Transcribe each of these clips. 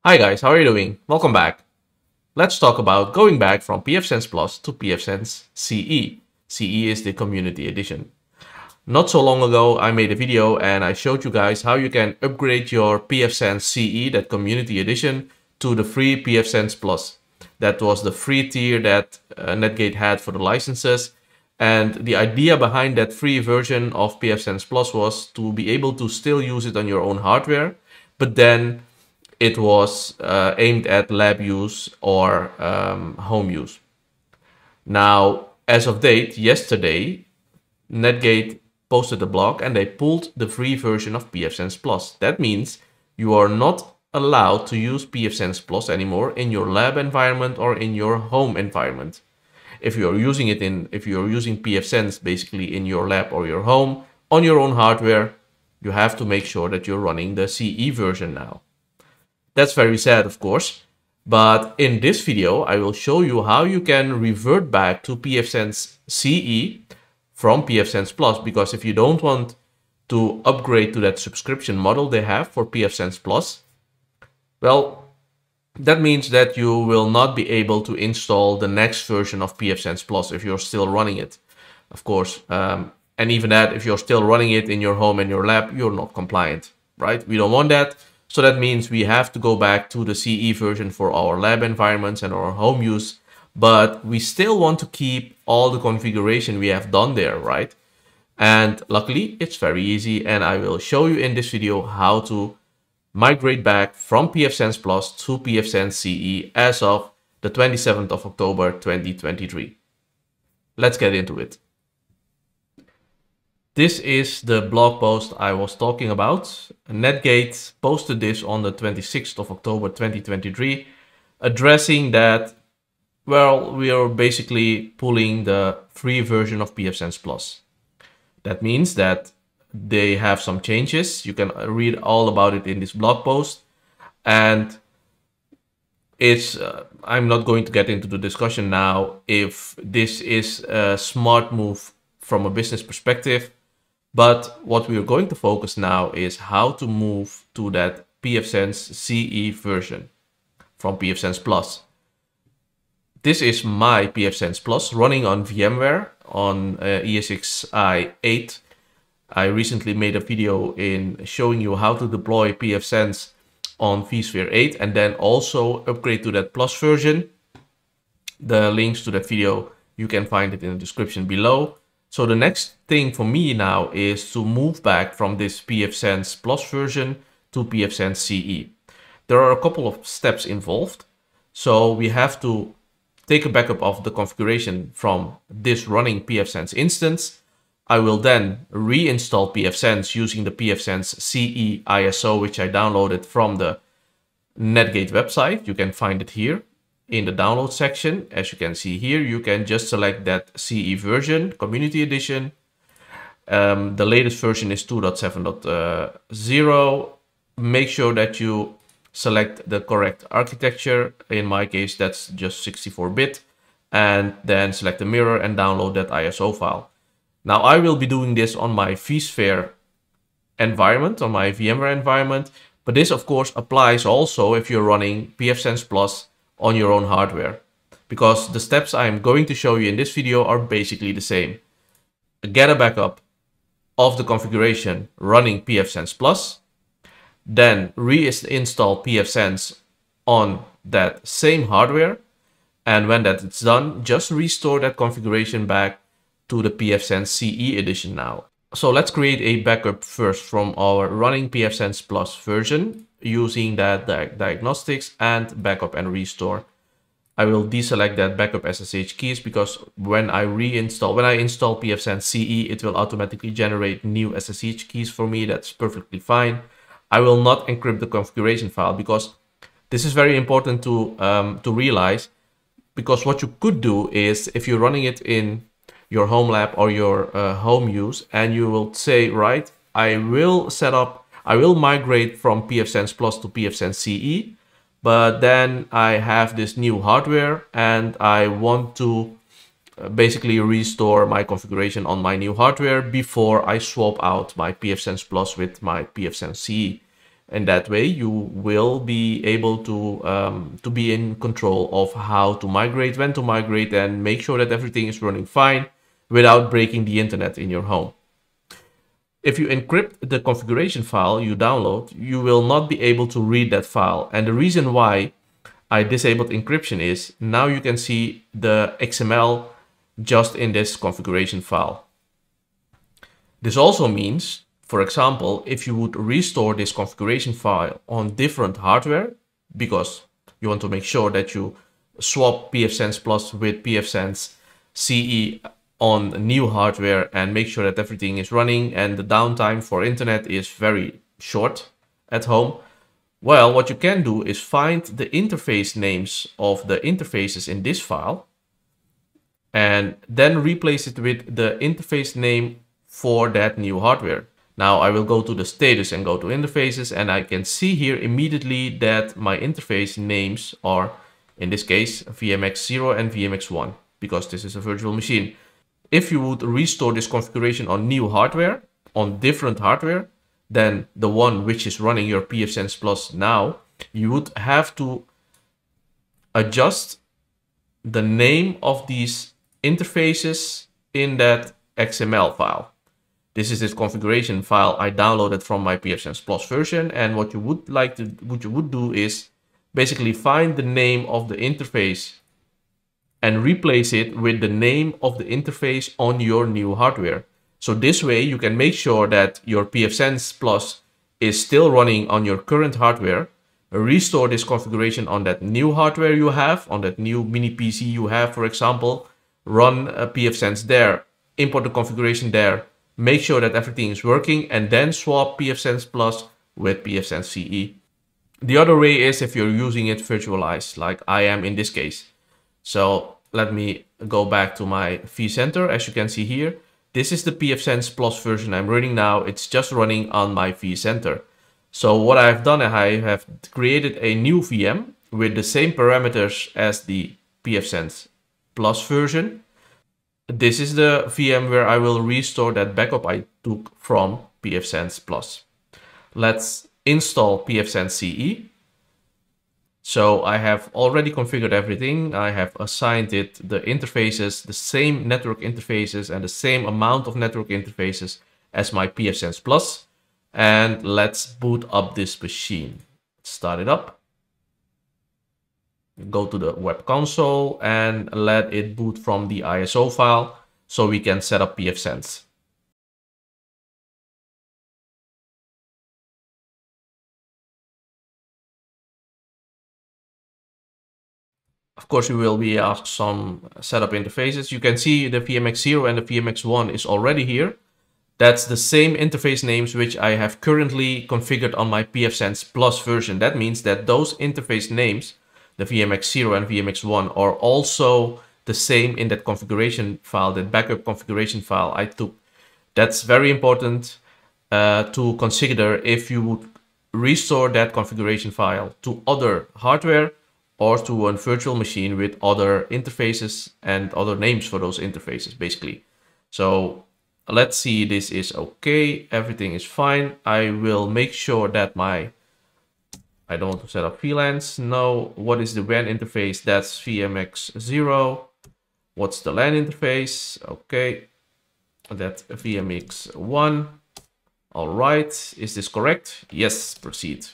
Hi guys, how are you doing? Welcome back. Let's talk about going back from pfSense Plus to pfSense CE. CE is the community edition. Not so long ago, I made a video and I showed you guys how you can upgrade your pfSense CE, that community edition, to the free pfSense Plus. That was the free tier that Netgate had for the licenses. And the idea behind that free version of pfSense Plus was to be able to still use it on your own hardware, but then it was aimed at lab use or home use. Now, as of date, yesterday, Netgate posted a blog and they pulled the free version of pfSense Plus. That means you are not allowed to use pfSense Plus anymore in your lab environment or in your home environment. If you're using pfSense basically in your lab or your home on your own hardware, you have to make sure that you're running the CE version now. That's very sad, of course, but in this video, I will show you how you can revert back to pfSense CE from pfSense Plus, because if you don't want to upgrade to that subscription model they have for pfSense Plus, well, that means that you will not be able to install the next version of pfSense Plus if you're still running it, of course. And even that, if you're still running it in your home and your lab, you're not compliant, right? We don't want that. So that means we have to go back to the CE version for our lab environments and our home use, but we still want to keep all the configuration we have done there, right? And luckily, it's very easy, and I will show you in this video how to migrate back from pfSense Plus to pfSense CE as of the 27th of October 2023. Let's get into it. This is the blog post I was talking about. Netgate posted this on the 26th of October 2023, addressing that, well, we are basically pulling the free version of pfSense Plus. That means that they have some changes. You can read all about it in this blog post. And it's I'm not going to get into the discussion now if this is a smart move from a business perspective. But what we are going to focus now is how to move to that pfSense CE version from pfSense Plus. This is my pfSense Plus running on VMware on ESXi 8. I recently made a video in showing you how to deploy pfSense on vSphere 8 and then also upgrade to that Plus version. The links to that video, you can find it in the description below. So the next thing for me now is to move back from this pfSense Plus version to pfSense CE. There are a couple of steps involved. So we have to take a backup of the configuration from this running pfSense instance. I will then reinstall pfSense using the pfSense CE ISO, which I downloaded from the Netgate website. You can find it here in the download section. As you can see here, you can just select that CE version, Community Edition. The latest version is 2.7.0. Make sure that you select the correct architecture. In my case, that's just 64-bit. And then select the mirror and download that ISO file. Now, I will be doing this on my vSphere environment, on my VMware environment. But this, of course, applies also if you're running pfSense Plus on your own hardware, because the steps I'm going to show you in this video are basically the same. Get a backup of the configuration running pfSense Plus, then reinstall pfSense on that same hardware, and when that is done, just restore that configuration back to the pfSense CE edition now. So let's create a backup first from our running pfSense Plus version using that diagnostics and backup and restore. I will deselect that backup SSH keys because when I install pfSense CE, it will automatically generate new SSH keys for me. That's perfectly fine. I will not encrypt the configuration file because this is very important to realize, because what you could do is if you're running it in your home lab or your home use, and you will say, right, I will migrate from pfSense Plus to pfSense CE, but then I have this new hardware and I want to basically restore my configuration on my new hardware before I swap out my pfSense Plus with my pfSense CE. In that way, you will be able to be in control of how to migrate, when to migrate, and make sure that everything is running fine without breaking the internet in your home. If you encrypt the configuration file you download, you will not be able to read that file. And the reason why I disabled encryption is now you can see the XML just in this configuration file. This also means, for example, if you would restore this configuration file on different hardware, because you want to make sure that you swap pfSense Plus with pfSense CE on new hardware and make sure that everything is running and the downtime for internet is very short at home. Well, what you can do is find the interface names of the interfaces in this file and then replace it with the interface name for that new hardware. Now I will go to the status and go to interfaces, and I can see here immediately that my interface names are, in this case, VMX0 and VMX1, because this is a virtual machine. If you would restore this configuration on new hardware, on different hardware than the one which is running your pfSense Plus now, you would have to adjust the name of these interfaces in that XML file. This is this configuration file I downloaded from my pfSense Plus version, and what you would do is basically find the name of the interface and replace it with the name of the interface on your new hardware. So this way you can make sure that your pfSense Plus is still running on your current hardware, restore this configuration on that new hardware you have, on that new mini PC you have, for example, run a pfSense there, import the configuration there, make sure that everything is working, and then swap pfSense Plus with pfSense CE. The other way is if you're using it virtualized, like I am in this case. So let me go back to my vCenter. As you can see here, this is the pfSense Plus version I'm running now. It's just running on my vCenter. So what I've done, I have created a new VM with the same parameters as the pfSense Plus version. This is the VM where I will restore that backup I took from pfSense Plus. Let's install pfSense CE. So I have already configured everything. I have assigned it the interfaces, the same network interfaces and the same amount of network interfaces as my pfSense Plus. And let's boot up this machine. Start it up. Go to the web console and let it boot from the ISO file so we can set up pfSense. Of course, you will be asked some setup interfaces. You can see the VMX0 and the VMX1 is already here. That's the same interface names which I have currently configured on my pfSense Plus version. That means that those interface names, the VMX0 and VMX1, are also the same in that configuration file, that backup configuration file I took. That's very important to consider if you would restore that configuration file to other hardware or to a virtual machine with other interfaces and other names for those interfaces, basically. So let's see, this is okay. Everything is fine. I will make sure that I don't want to set up VLANs. No, what is the WAN interface? That's VMX0. What's the LAN interface? Okay, that's VMX1. All right, is this correct? Yes, proceed.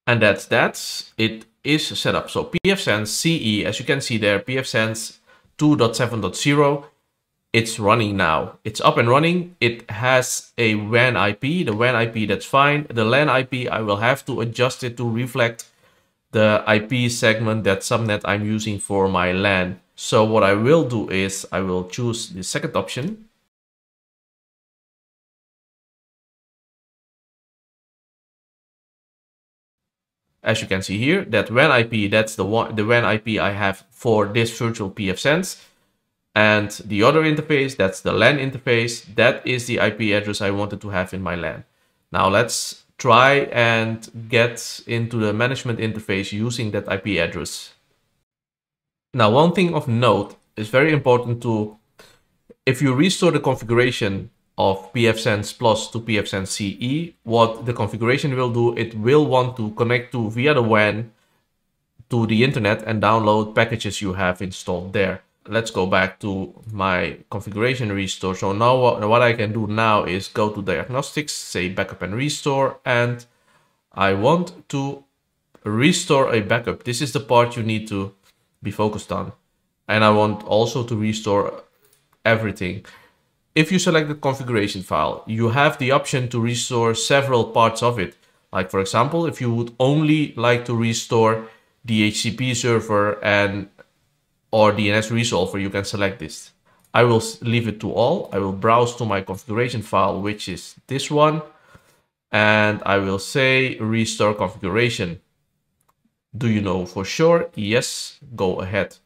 And that's that. It is set up. So pfSense CE, as you can see there, pfSense 2.7.0. It's running now. It's up and running. It has a WAN IP. The WAN IP, that's fine. The LAN IP, I will have to adjust it to reflect the IP segment, that subnet I'm using for my LAN. So what I will do is I will choose the second option. As you can see here, that WAN IP, that's the WAN IP I have for this virtual pfSense. And the other interface, that's the LAN interface, that is the IP address I wanted to have in my LAN. Now let's try and get into the management interface using that IP address. Now, one thing of note is very important to If you restore the configuration of pfSense Plus to pfSense CE, what the configuration will do, it will want to connect to via the WAN to the internet and download packages you have installed there. Let's go back to my configuration restore. So now what I can do now is go to diagnostics, say backup and restore, and I want to restore a backup. This is the part you need to be focused on. And I want also to restore everything. If you select the configuration file, you have the option to restore several parts of it. Like for example, if you would only like to restore the HTTP server and or DNS resolver, you can select this. I will leave it to all. I will browse to my configuration file, which is this one. And I will say restore configuration. Do you know for sure? Yes, go ahead.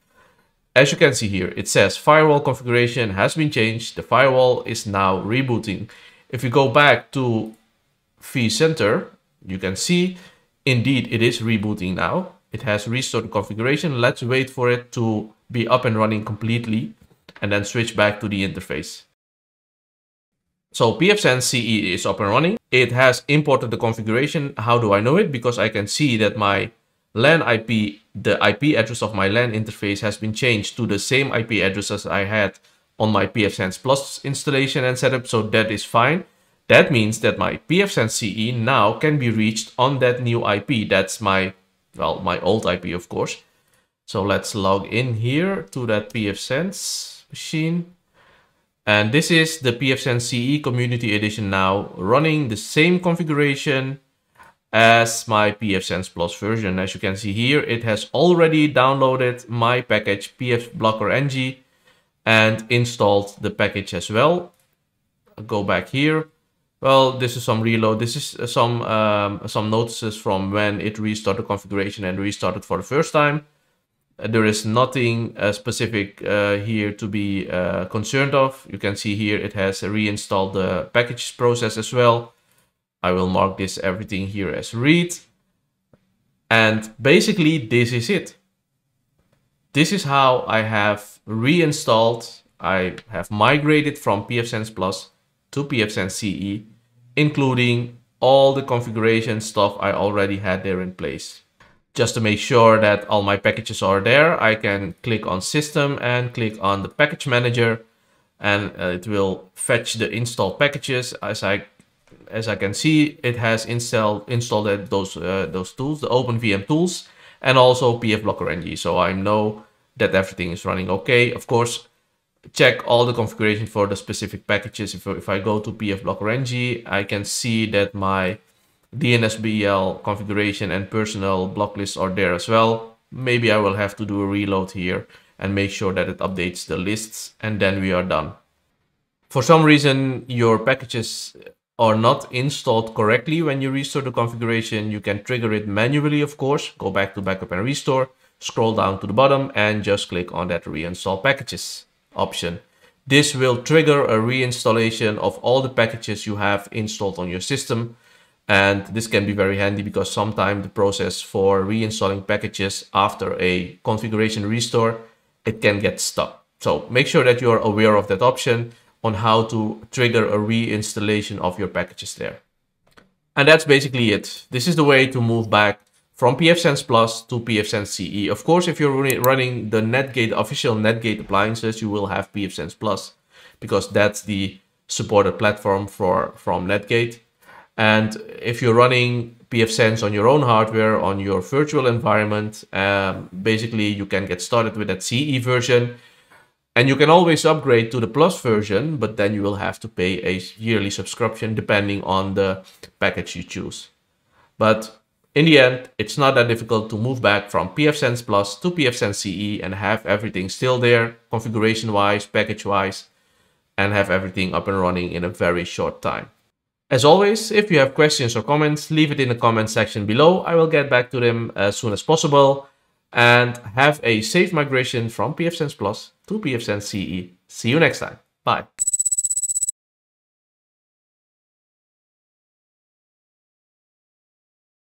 As you can see here, it says firewall configuration has been changed. The firewall is now rebooting. If you go back to vCenter, you can see indeed it is rebooting now. It has restored the configuration. Let's wait for it to be up and running completely and then switch back to the interface. So pfSense CE is up and running. It has imported the configuration. How do I know it? Because I can see that my LAN IP, the IP address of my LAN interface has been changed to the same IP address as I had on my pfSense Plus installation and setup. So that is fine. That means that my pfSense CE now can be reached on that new IP. That's my old IP, of course. So let's log in here to that pfSense machine. And this is the pfSense CE Community Edition now running the same configuration as my pfSense Plus version. As you can see here, it has already downloaded my package pfBlockerNG and installed the package as well. I'll go back here. Well, this is some reload. This is some notices from when it restarted the configuration and restarted for the first time. There is nothing specific here to be concerned of. You can see here it has reinstalled the packages process as well. I will mark this everything here as read. And basically this is it. This is how I have reinstalled, I have migrated from pfSense Plus to pfSense CE, including all the configuration stuff I already had there in place. Just to make sure that all my packages are there, I can click on System and click on the Package Manager, and it will fetch the installed packages. As I can see, it has installed those tools, the OpenVM tools, and also pfBlockerNG. So I know that everything is running okay. Of course, check all the configuration for the specific packages. If I go to pfBlockerNG, I can see that my DNSBL configuration and personal block lists are there as well. Maybe I will have to do a reload here and make sure that it updates the lists, and then we are done. For some reason, your packages are not installed correctly when you restore the configuration, you can trigger it manually, of course. Go back to backup and restore, scroll down to the bottom and just click on that reinstall packages option. This will trigger a reinstallation of all the packages you have installed on your system. And this can be very handy because sometimes the process for reinstalling packages after a configuration restore, it can get stuck. So make sure that you're aware of that option on how to trigger a reinstallation of your packages there. And that's basically it. This is the way to move back from pfSense Plus to pfSense CE. Of course, if you're running the Netgate official Netgate appliances, you will have pfSense Plus because that's the supported platform from Netgate. And if you're running pfSense on your own hardware, on your virtual environment, basically you can get started with that CE version. And you can always upgrade to the Plus version, but then you will have to pay a yearly subscription depending on the package you choose. But in the end, it's not that difficult to move back from pfSense Plus to pfSense CE and have everything still there, configuration-wise, package-wise, and have everything up and running in a very short time. As always, if you have questions or comments, leave it in the comment section below. I will get back to them as soon as possible. And have a safe migration from pfSense Plus to pfSense CE. See you next time. Bye.